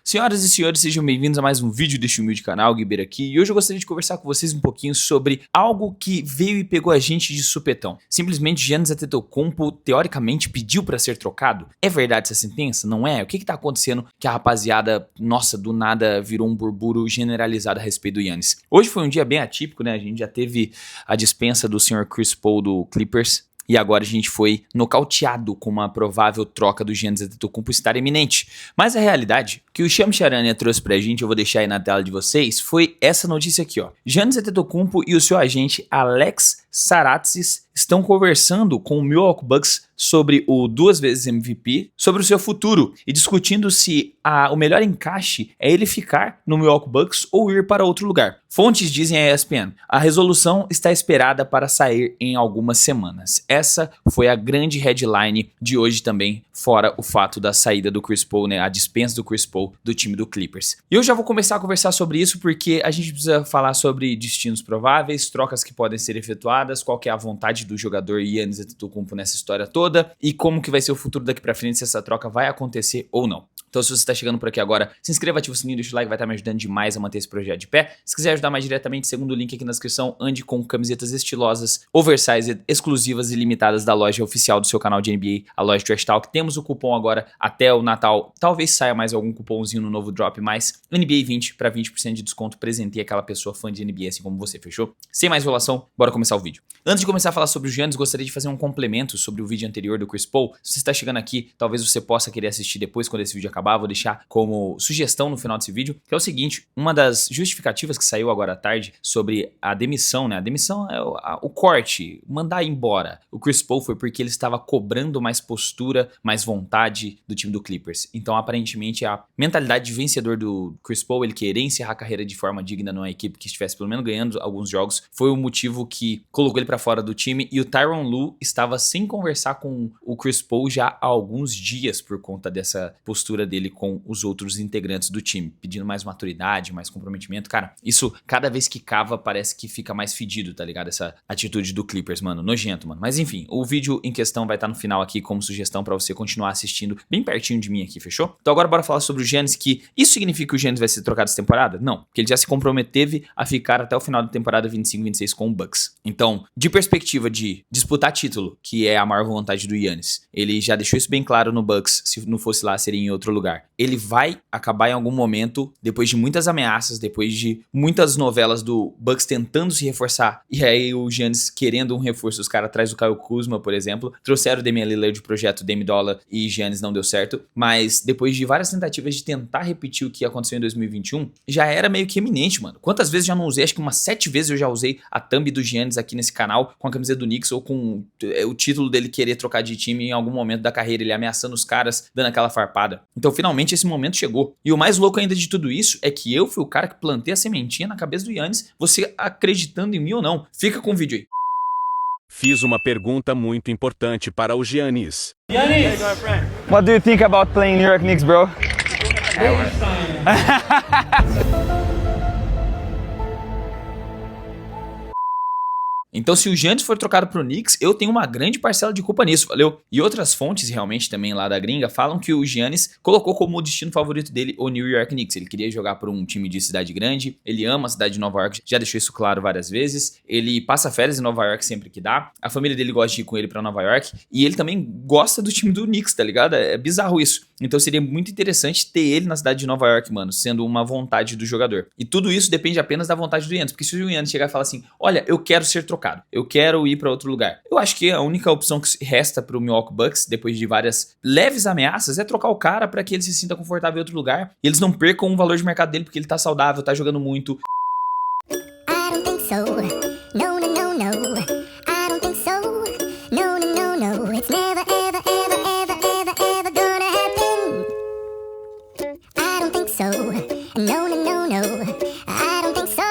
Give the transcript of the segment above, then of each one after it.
Senhoras e senhores, sejam bem-vindos a mais um vídeo deste humilde canal, Guiber aqui, e hoje eu gostaria de conversar com vocês um pouquinho sobre algo que veio e pegou a gente de supetão. Simplesmente Giannis Antetokounmpo teoricamente pediu para ser trocado. É verdade essa sentença? Não é? O que tá acontecendo que a rapaziada, nossa, do nada virou um burburinho generalizado a respeito do Giannis? Hoje foi um dia bem atípico, né? A gente já teve a dispensa do Sr. Chris Paul do Clippers. E agora a gente foi nocauteado com uma provável troca do Giannis Antetokounmpo estar iminente. Mas a realidade, que o Shams Charania trouxe pra gente, eu vou deixar aí na tela de vocês, foi essa notícia aqui, ó. Giannis Antetokounmpo e o seu agente Alex Saratsis estão conversando com o Milwaukee Bucks sobre o duas vezes MVP, sobre o seu futuro e discutindo se o melhor encaixe é ele ficar no Milwaukee Bucks ou ir para outro lugar. Fontes dizem à ESPN, a resolução está esperada para sair em algumas semanas. Essa foi a grande headline de hoje também, fora o fato da saída do Chris Paul, né, a dispensa do Chris Paul do time do Clippers. E eu já vou começar a conversar sobre isso porque a gente precisa falar sobre destinos prováveis, trocas que podem ser efetuadas, qual que é a vontade do jogador Giannis Antetokounmpo nessa história toda e como que vai ser o futuro daqui pra frente, se essa troca vai acontecer ou não. Então se você está chegando por aqui agora, se inscreva, ativa o sininho, deixa o like, vai estar me ajudando demais a manter esse projeto de pé. Se quiser ajudar mais diretamente, segundo o link aqui na descrição, ande com camisetas estilosas, oversized, exclusivas e limitadas da loja oficial do seu canal de NBA, a loja Trash Talk. Temos o cupom agora até o Natal, talvez saia mais algum cupomzinho no novo drop, mas NBA 20 para 20% de desconto, presenteie aquela pessoa fã de NBA assim como você, fechou? Sem mais enrolação, bora começar o vídeo. Antes de começar a falar sobre o Giannis, gostaria de fazer um complemento sobre o vídeo anterior do Chris Paul. Se você está chegando aqui, talvez você possa querer assistir depois quando esse vídeo acabar, vou deixar como sugestão no final desse vídeo, que é o seguinte, uma das justificativas que saiu agora à tarde sobre a demissão, né? A demissão é o corte, mandar embora. O Chris Paul foi porque ele estava cobrando mais postura, mais vontade do time do Clippers. Então, aparentemente, a mentalidade de vencedor do Chris Paul, ele querer encerrar a carreira de forma digna numa equipe que estivesse pelo menos ganhando alguns jogos, foi o motivo que colocou ele para fora do time, e o Tyronn Lue estava sem conversar com o Chris Paul já há alguns dias por conta dessa postura dele com os outros integrantes do time, pedindo mais maturidade, mais comprometimento. Cara, isso cada vez que cava parece que fica mais fedido, tá ligado? Essa atitude do Clippers, mano, nojento, mano. Mas enfim, o vídeo em questão vai estar no final aqui como sugestão pra você continuar assistindo bem pertinho de mim aqui, fechou? Então agora bora falar sobre o Giannis, que isso significa que o Giannis vai ser trocado essa temporada? Não, porque ele já se comprometeve a ficar até o final da temporada 25-26 com o Bucks. Então, de perspectiva de disputar título, que é a maior vontade do Giannis, ele já deixou isso bem claro no Bucks, se não fosse lá seria em outro lugar. Ele vai acabar em algum momento, depois de muitas ameaças, depois de muitas novelas do Bucks tentando se reforçar, e aí o Giannis querendo um reforço, os caras atrás do Kyle Kuzma, por exemplo, trouxeram o Damian Lillard de projeto Dame Dollar e Giannis não deu certo, mas depois de várias tentativas de tentar repetir o que aconteceu em 2021, já era meio que eminente, mano. Quantas vezes já não usei? Acho que umas 7 vezes eu já usei a thumb do Giannis aqui nesse canal, com a camisa do Knicks ou com o título dele querer trocar de time em algum momento da carreira, ele ameaçando os caras, dando aquela farpada. Então finalmente esse momento chegou. E o mais louco ainda de tudo isso é que eu fui o cara que plantei a sementinha na cabeça do Giannis, você acreditando em mim ou não. Fica com o vídeo aí. Fiz uma pergunta muito importante para o Giannis. Giannis, what do you think about playing New York Knicks, bro? Então se o Giannis for trocado pro Knicks, eu tenho uma grande parcela de culpa nisso, valeu? E outras fontes realmente também lá da gringa falam que o Giannis colocou como destino favorito dele o New York Knicks. Ele queria jogar por um time de cidade grande, ele ama a cidade de Nova York, já deixou isso claro várias vezes. Ele passa férias em Nova York sempre que dá, a família dele gosta de ir com ele pra Nova York, e ele também gosta do time do Knicks, tá ligado? É bizarro isso. Então seria muito interessante ter ele na cidade de Nova York, mano, sendo uma vontade do jogador. E tudo isso depende apenas da vontade do Giannis, porque se o Giannis chegar e falar assim, olha, eu quero ser trocado, eu quero ir para outro lugar. Eu acho que a única opção que resta para o Milwaukee Bucks, depois de várias leves ameaças, é trocar o cara para que ele se sinta confortável em outro lugar e eles não percam o valor de mercado dele porque ele tá saudável, tá jogando muito. I don't think so. No, no, no, no. I don't think so. No, no, no, no. It's never, ever, ever, ever, ever, ever gonna happen. I don't think so. No, no, no, no. I don't think so.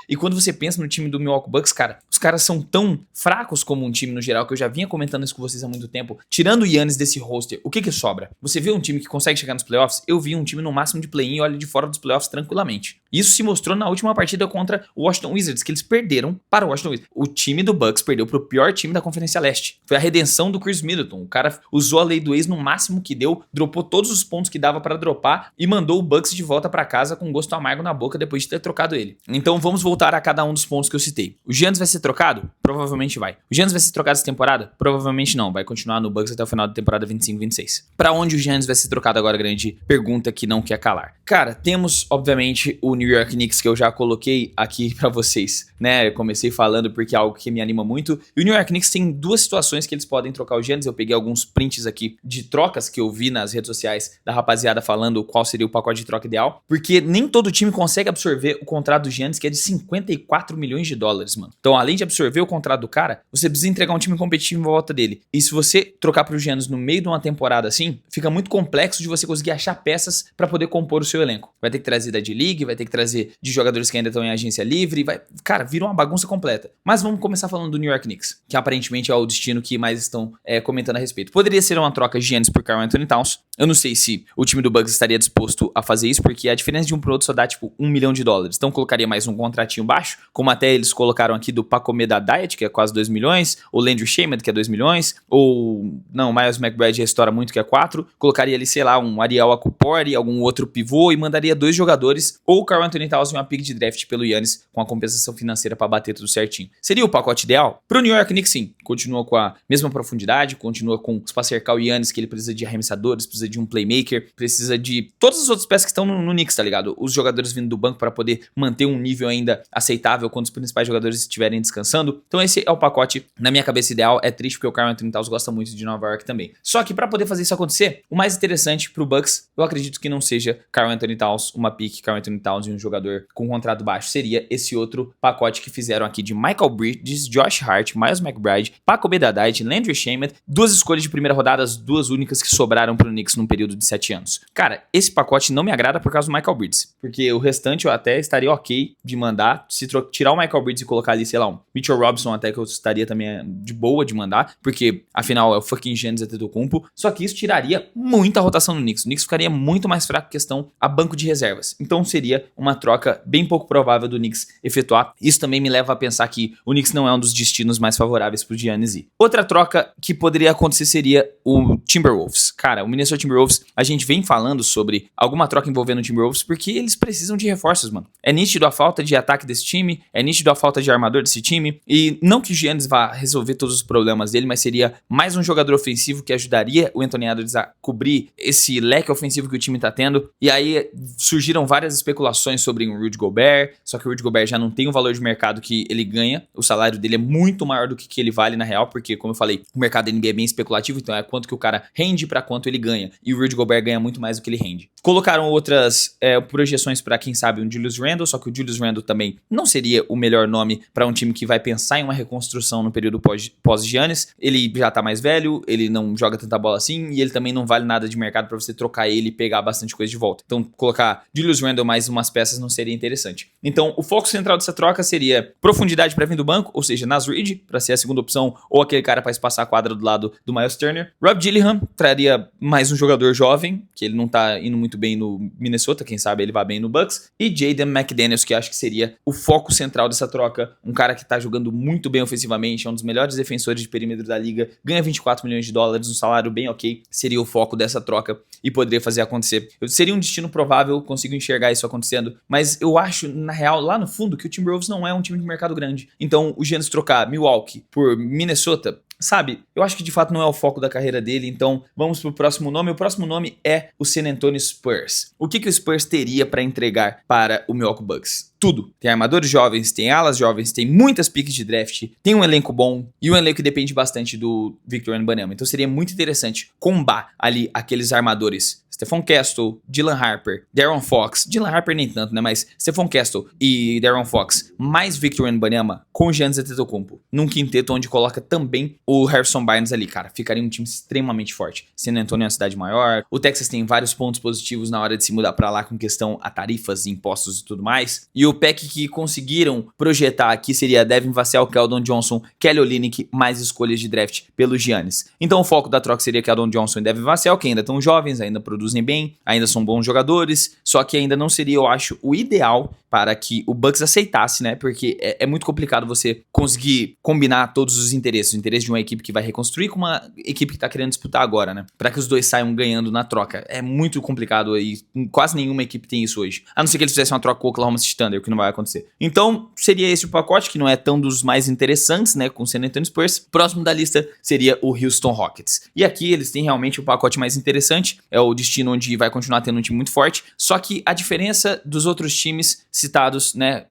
E quando você pensa no time do Milwaukee Bucks, cara, os caras são tão fracos como um time no geral, que eu já vinha comentando isso com vocês há muito tempo. Tirando o Giannis desse roster, o que sobra? Você vê um time que consegue chegar nos playoffs? Eu vi um time no máximo de play-in e olha de fora dos playoffs tranquilamente. Isso se mostrou na última partida contra o Washington Wizards, que eles perderam para o Washington Wizards. O time do Bucks perdeu para o pior time da Conferência Leste. Foi a redenção do Chris Middleton. O cara usou a lei do ex no máximo que deu, dropou todos os pontos que dava para dropar e mandou o Bucks de volta para casa com gosto amargo na boca depois de ter trocado ele. Então vamos voltar a cada um dos pontos que eu citei. O Giannis vai ser trocado? Provavelmente vai. O Giannis vai ser trocado essa temporada? Provavelmente não. Vai continuar no Bucks até o final da temporada 25-26. Para onde o Giannis vai ser trocado agora? Grande pergunta que não quer calar. Cara, temos obviamente o New York Knicks, que eu já coloquei aqui pra vocês, né? Eu comecei falando porque é algo que me anima muito. E o New York Knicks tem duas situações que eles podem trocar o Giannis. Eu peguei alguns prints aqui de trocas que eu vi nas redes sociais da rapaziada falando qual seria o pacote de troca ideal, porque nem todo time consegue absorver o contrato do Giannis, que é de 54 milhões de dólares, mano. Então, além de absorver o contrato do cara, você precisa entregar um time competitivo em volta dele. E se você trocar pro Giannis no meio de uma temporada assim, fica muito complexo de você conseguir achar peças pra poder compor o seu elenco. Vai ter que trazer da D-League, vai ter que trazer de jogadores que ainda estão em agência livre, cara, vira uma bagunça completa. Mas vamos começar falando do New York Knicks, que aparentemente é o destino que mais estão comentando a respeito. Poderia ser uma troca de Giannis por Karl-Anthony Towns. Eu não sei se o time do Bucks estaria disposto a fazer isso, porque a diferença de um pro outro só dá tipo $1 milhão. Então colocaria mais um contratinho baixo, como até eles colocaram aqui do Pacome da Diet, que é quase 2 milhões, ou Landry Shamet, que é 2 milhões, ou não, Miles McBride restaura muito, que é 4, colocaria ali, sei lá, um Ariel Akupori, algum outro pivô, e mandaria 2 jogadores, ou o Karl-Anthony Towns e uma pick de draft pelo Giannis, com a compensação financeira pra bater tudo certinho. Seria o pacote ideal? Pro New York Knicks, sim. Continua com a mesma profundidade, continua com os pra cercar o Giannis, que ele precisa de arremessadores, precisa de um playmaker, precisa de todas as outras peças que estão no Knicks, tá ligado? Os jogadores vindo do banco para poder manter um nível ainda aceitável quando os principais jogadores estiverem descansando. Então esse é o pacote, na minha cabeça, ideal. É triste porque o Karl-Anthony Towns gosta muito de Nova York também. Só que para poder fazer isso acontecer, o mais interessante pro Bucks, eu acredito que não seja Karl-Anthony Towns, uma pick Karl-Anthony Towns e um jogador com contrato baixo. Seria esse outro pacote que fizeram aqui de Michael Bridges, Josh Hart, Miles McBride, Paco Bedadite, Landry Shamet, 2 escolhas de primeira rodada, as 2 únicas que sobraram pro Knicks num período de 7 anos. Cara, esse pacote não me agrada por causa do Michael Bridges, porque o restante eu até estaria ok de mandar, se tirar o Michael Bridges e colocar ali, sei lá, um Mitchell Robinson, até que eu estaria também de boa de mandar, porque afinal é o fucking Giannis Antetokounmpo, só que isso tiraria muita rotação no Knicks. O Knicks ficaria muito mais fraco em questão a banco de reservas. Então seria uma troca bem pouco provável do Knicks efetuar. Isso também me leva a pensar que o Knicks não é um dos destinos mais favoráveis pro Giannis ir. Outra troca que poderia acontecer seria o Timberwolves. Cara, o Minnesota Timberwolves, a gente vem falando sobre alguma troca envolvendo o Timberwolves porque eles precisam de reforços, mano. É nítido a falta de ataque desse time, é nítido a falta de armador desse time, e não que o Giannis vá resolver todos os problemas dele, mas seria mais um jogador ofensivo que ajudaria o Anthony Edwards a cobrir esse leque ofensivo que o time tá tendo. E aí surgiram várias especulações sobre o Rudy Gobert, só que o Rudy Gobert já não tem o valor de mercado que ele ganha, o salário dele é muito maior do que ele vale na real, porque como eu falei, o mercado da NBA é bem especulativo, então é quanto que o cara rende pra quanto ele ganha, e o Rudy Gobert ganha muito mais do que ele rende. Colocaram outras projeções pra quem sabe um Julius Randle, só que o Julius Randle também não seria o melhor nome pra um time que vai pensar em uma reconstrução no período pós-Giannis. Ele já tá mais velho, ele não joga tanta bola assim, e ele também não vale nada de mercado pra você trocar ele e pegar bastante coisa de volta. Então colocar Julius Randle mais umas peças não seria interessante. Então o foco central dessa troca seria profundidade pra vir do banco, ou seja, Naz Reid pra ser a segunda opção, ou aquele cara pra espaçar a quadra do lado do Miles Turner. Rob Gillingham traria mais um jogador jovem, que ele não tá indo muito bem no Minnesota, quem sabe ele vai bem no Bucks, e Jaden McDaniels, que acho que seria o foco central dessa troca, um cara que tá jogando muito bem ofensivamente, é um dos melhores defensores de perímetro da liga, ganha 24 milhões de dólares, um salário bem ok, seria o foco dessa troca e poderia fazer acontecer. Seria um destino provável, consigo enxergar isso acontecendo, mas eu acho, na real, lá no fundo, que o Timberwolves não é um time de mercado grande. Então, o Giannis trocar Milwaukee por Minnesota, sabe, eu acho que de fato não é o foco da carreira dele, então vamos pro próximo nome. O próximo nome é o San Antonio Spurs. O que o Spurs teria para entregar para o Milwaukee Bucks? Tudo. Tem armadores jovens, tem alas jovens, tem muitas picks de draft, tem um elenco bom e um elenco que depende bastante do Victor Wembanyama. Então seria muito interessante combar ali aqueles armadores Stephon Castle, Dylan Harper, De'Aaron Fox, Dylan Harper nem tanto, né, mas Stephon Castle e De'Aaron Fox, mais Victor Wembanyama com Giannis Antetokounmpo, num quinteto onde coloca também o Harrison Barnes ali, cara, ficaria um time extremamente forte. San Antonio é uma cidade maior, o Texas tem vários pontos positivos na hora de se mudar pra lá com questão a tarifas, impostos e tudo mais, e E o pack que conseguiram projetar aqui seria Devin Vassell, Keldon Johnson, Kelly Olynyk, mais escolhas de draft pelo Giannis. Então o foco da troca seria Keldon Johnson e Devin Vassell, que ainda estão jovens, ainda produzem bem, ainda são bons jogadores, só que ainda não seria, eu acho, o ideal para que o Bucks aceitasse, né? Porque é muito complicado você conseguir combinar todos os interesses. O interesse de uma equipe que vai reconstruir com uma equipe que tá querendo disputar agora, né? Para que os dois saiam ganhando na troca. É muito complicado aí. Quase nenhuma equipe tem isso hoje. A não ser que eles fizessem uma troca com o Oklahoma City Thunder, o que não vai acontecer. Então, seria esse o pacote, que não é tão dos mais interessantes, né? Com o San Antonio Spurs. Próximo da lista seria o Houston Rockets. E aqui eles têm realmente o pacote mais interessante. É o destino onde vai continuar tendo um time muito forte. Só que a diferença dos outros times citados, né,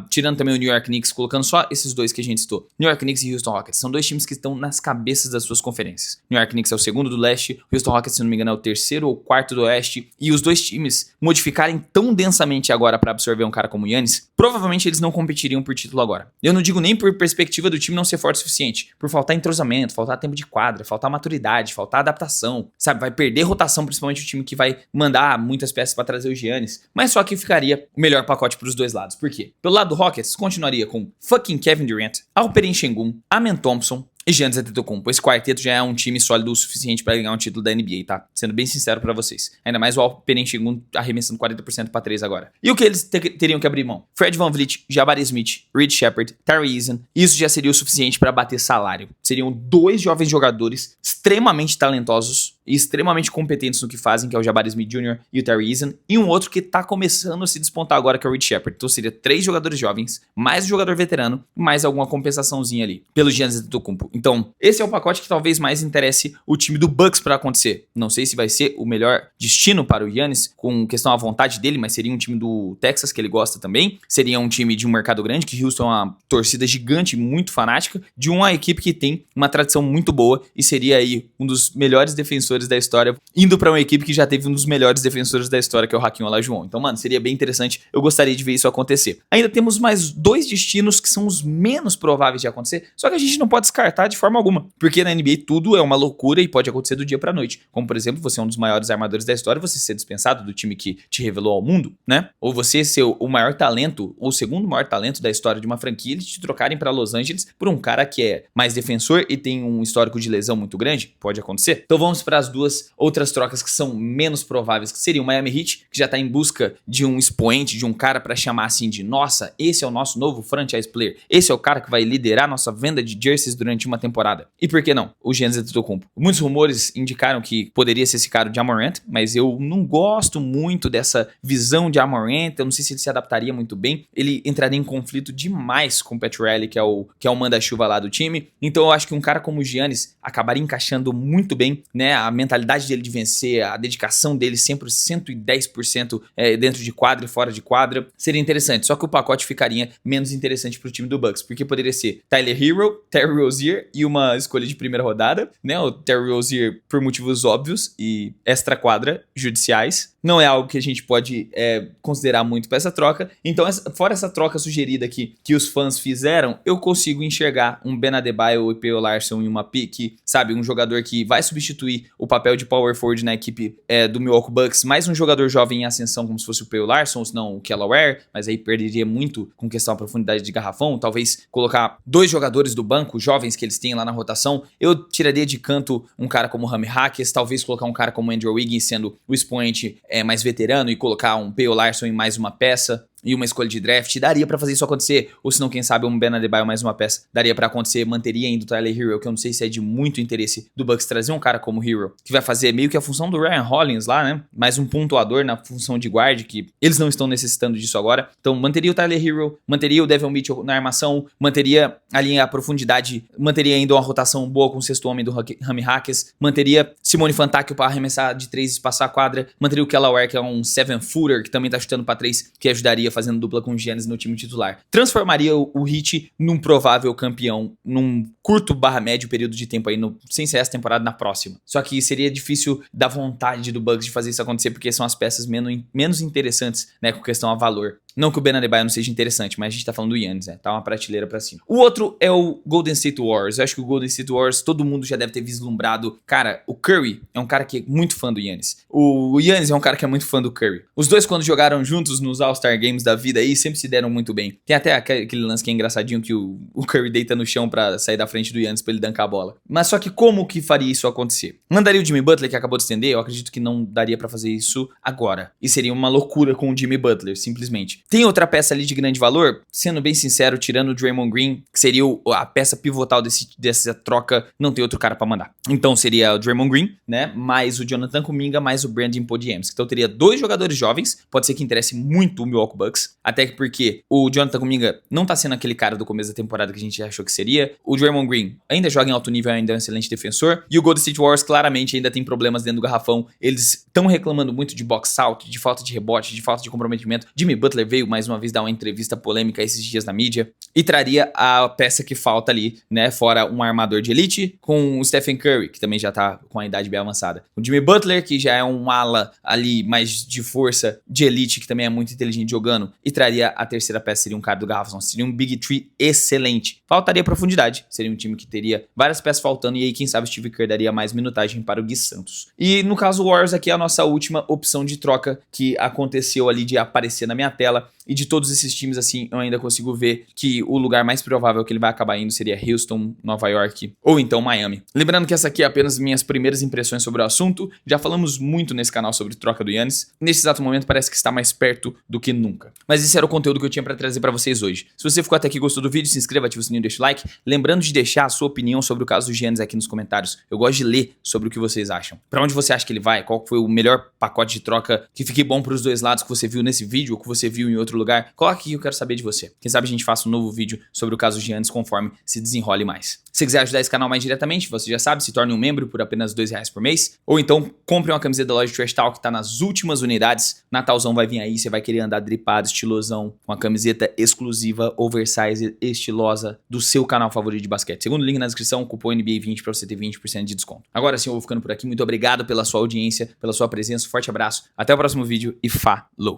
tirando também o New York Knicks, colocando só esses dois que a gente citou, New York Knicks e Houston Rockets, são dois times que estão nas cabeças das suas conferências. New York Knicks é o segundo do leste, Houston Rockets, se não me engano, é o terceiro ou quarto do oeste, e os dois times modificarem tão densamente agora para absorver um cara como o Giannis, provavelmente eles não competiriam por título agora. Eu não digo nem por perspectiva do time não ser forte o suficiente, por faltar entrosamento, faltar tempo de quadra, faltar maturidade, faltar adaptação, sabe? Vai perder rotação, principalmente o time que vai mandar muitas peças para trazer o Giannis, mas só que ficaria o melhor pacote para os dois lados. Por quê? Pelo lado do Rockets, continuaria com fucking Kevin Durant, Alperen Sengun, Amen Thompson e Giannis Antetokounmpo. Esse quarteto já é um time sólido o suficiente para ganhar um título da NBA, tá? Sendo bem sincero para vocês. Ainda mais o Alperen Sengun arremessando 40% para 3 agora. E o que eles teriam que abrir mão? Fred VanVleet, Jabari Smith, Reed Shepard, Tari Eason. Isso já seria o suficiente para bater salário. Seriam dois jovens jogadores extremamente talentosos e extremamente competentes no que fazem, que é o Jabari Smith Jr. e o Tari Eason, e um outro que tá começando a se despontar agora, que é o Reed Shepard. Então seria 3 jogadores jovens, mais um jogador veterano, mais alguma compensaçãozinha ali, pelo Giannis Antetokounmpo. Então, esse é o pacote que talvez mais interesse o time do Bucks para acontecer. Não sei se vai ser o melhor destino para o Giannis, com questão à vontade dele, mas seria um time do Texas, que ele gosta também. Seria um time de um mercado grande, que Houston é uma torcida gigante, muito fanática, de uma equipe que tem uma tradição muito boa, e seria aí um dos melhores defensores da história, indo pra uma equipe que já teve um dos melhores defensores da história, que é o Hakeem Olajuwon. Então, mano, seria bem interessante, eu gostaria de ver isso acontecer. Ainda temos mais 2 destinos que são os menos prováveis de acontecer, só que a gente não pode descartar de forma alguma, porque na NBA tudo é uma loucura e pode acontecer do dia pra noite. Como, por exemplo, você é um dos maiores armadores da história, você ser dispensado do time que te revelou ao mundo, né? Ou você ser o maior talento, ou o segundo maior talento da história de uma franquia, eles te trocarem pra Los Angeles por um cara que é mais defensor e tem um histórico de lesão muito grande, pode acontecer. Então vamos para as 2 outras trocas que são menos prováveis, que seria o Miami Heat, que já está em busca de um expoente, de um cara para chamar assim de, nossa, esse é o nosso novo franchise player, esse é o cara que vai liderar nossa venda de jerseys durante uma temporada. E por que não? O Giannis Antetokounmpo. Muitos rumores indicaram que poderia ser esse cara, o Ja Morant, mas eu não gosto muito dessa visão de Ja Morant, eu não sei se ele se adaptaria muito bem, ele entraria em conflito demais com o Pat Riley, que é o manda-chuva lá do time. Então eu acho que um cara como o Giannis acabaria encaixando muito bem, né, a mentalidade dele de vencer, a dedicação dele sempre 110% dentro de quadra e fora de quadra, seria interessante. Só que o pacote ficaria menos interessante pro time do Bucks, porque poderia ser Tyler Hero, Terry Rozier e uma escolha de primeira rodada, né? O Terry Rozier por motivos óbvios e extra-quadra judiciais. Não é algo que a gente pode considerar muito para essa troca. Então, fora essa troca sugerida aqui que os fãs fizeram, eu consigo enxergar um Ben Adebayo e P.O. Larson em uma pique, sabe? Um jogador que vai substituir o papel de power forward na equipe do Milwaukee Bucks, mais um jogador jovem em ascensão, como se fosse o P.O. Larson, ou se não o Kelaware, mas aí perderia muito com questão da profundidade de garrafão. Talvez colocar 2 jogadores do banco, jovens que eles têm lá na rotação. Eu tiraria de canto um cara como o Rami Hackes, talvez colocar um cara como o Andrew Wiggins sendo o expoente mais veterano e colocar um P.O. Larson em mais uma peça e uma escolha de draft, daria pra fazer isso acontecer, ou se não, quem sabe um Ben Adebayo mais uma peça, daria pra acontecer, manteria ainda o Tyler Hero, que eu não sei se é de muito interesse do Bucks trazer um cara como Hero, que vai fazer meio que a função do Ryan Hollins lá, né, mais um pontuador na função de guard, que eles não estão necessitando disso agora. Então manteria o Tyler Hero, manteria o Devin Mitchell na armação, manteria ali a profundidade, manteria ainda uma rotação boa com o sexto homem do Rami Hackes, manteria Simone Fontecchio para arremessar de 3 e espaçar a quadra, manteria o Kelaware, que é um 7-footer, que também tá chutando pra 3, que ajudaria fazendo dupla com o Giannis no time titular. Transformaria o Heat num provável campeão num curto/médio período de tempo aí, sem ser essa temporada, na próxima. Só que seria difícil da vontade do Bucks de fazer isso acontecer, porque são as peças menos interessantes, né, com questão a valor. Não que o Ben Adebayo não seja interessante, mas a gente tá falando do Giannis, né? Tá uma prateleira pra cima. O outro é o Golden State Warriors. Eu acho que o Golden State Warriors, todo mundo já deve ter vislumbrado. Cara, o Curry é um cara que é muito fã do Giannis. O Giannis é um cara que é muito fã do Curry. Os dois, quando jogaram juntos nos All-Star Games da vida aí, sempre se deram muito bem. Tem até aquele lance que é engraçadinho, que o Curry deita no chão pra sair da frente do Giannis pra ele dancar a bola. Mas só que como que faria isso acontecer? Mandaria o Jimmy Butler, que acabou de estender? Eu acredito que não daria pra fazer isso agora. E seria uma loucura com o Jimmy Butler, simplesmente. Tem outra peça ali de grande valor? Sendo bem sincero, tirando o Draymond Green, que seria a peça pivotal dessa troca, não tem outro cara pra mandar. Então seria o Draymond Green, né? Mais o Jonathan Kuminga, mais o Brandon Podjemski. Então teria dois jogadores jovens, pode ser que interesse muito o Milwaukee Bucks, até porque o Jonathan Kuminga não tá sendo aquele cara do começo da temporada que a gente achou que seria. O Draymond Green ainda joga em alto nível, ainda é um excelente defensor. E o Golden State Warriors claramente ainda tem problemas dentro do garrafão. Eles estão reclamando muito de box out, de falta de rebote, de falta de comprometimento. Jimmy Butler veio mais uma vez dar uma entrevista polêmica esses dias na mídia e traria a peça que falta ali, né? Fora um armador de elite, com o Stephen Curry, que também já tá com a idade bem avançada. O Jimmy Butler, que já é um ala ali mais de força, de elite, que também é muito inteligente jogando. E traria a terceira peça, seria um cara do garrafão. Seria um Big Three excelente. Faltaria profundidade. Seria um time que teria várias peças faltando. E aí, quem sabe, Steve Kerr daria mais minutagem para o Gui Santos. E no caso, o Warriors aqui é a nossa última opção de troca que aconteceu ali de aparecer na minha tela. E de todos esses times, assim, eu ainda consigo ver que o lugar mais provável que ele vai acabar indo seria Houston, Nova York ou então Miami. Lembrando que essa aqui é apenas minhas primeiras impressões sobre o assunto. Já falamos muito nesse canal sobre troca do Giannis. Nesse exato momento parece que está mais perto do que nunca. Mas esse era o conteúdo que eu tinha para trazer para vocês hoje. Se você ficou até aqui e gostou do vídeo, se inscreva, ativa o sininho e deixa o like. Lembrando de deixar a sua opinião sobre o caso do Giannis aqui nos comentários. Eu gosto de ler sobre o que vocês acham. Para onde você acha que ele vai? Qual foi o melhor pacote de troca que fique bom para os dois lados que você viu nesse vídeo ou que você viu em outro lugar? Coloque aqui, eu quero saber de você. Quem sabe a gente faça um novo vídeo sobre o caso Giannis conforme se desenrole mais. Se quiser ajudar esse canal mais diretamente, você já sabe, se torne um membro por apenas R$2 por mês. Ou então, compre uma camiseta da loja Trash Talk que tá nas últimas unidades. Natalzão vai vir aí, você vai querer andar dripado, estilosão, com a camiseta exclusiva, oversize, estilosa, do seu canal favorito de basquete. Segundo link na descrição, cupom NBA20 pra você ter 20% de desconto. Agora sim, eu vou ficando por aqui. Muito obrigado pela sua audiência, pela sua presença. Forte abraço, até o próximo vídeo e falou!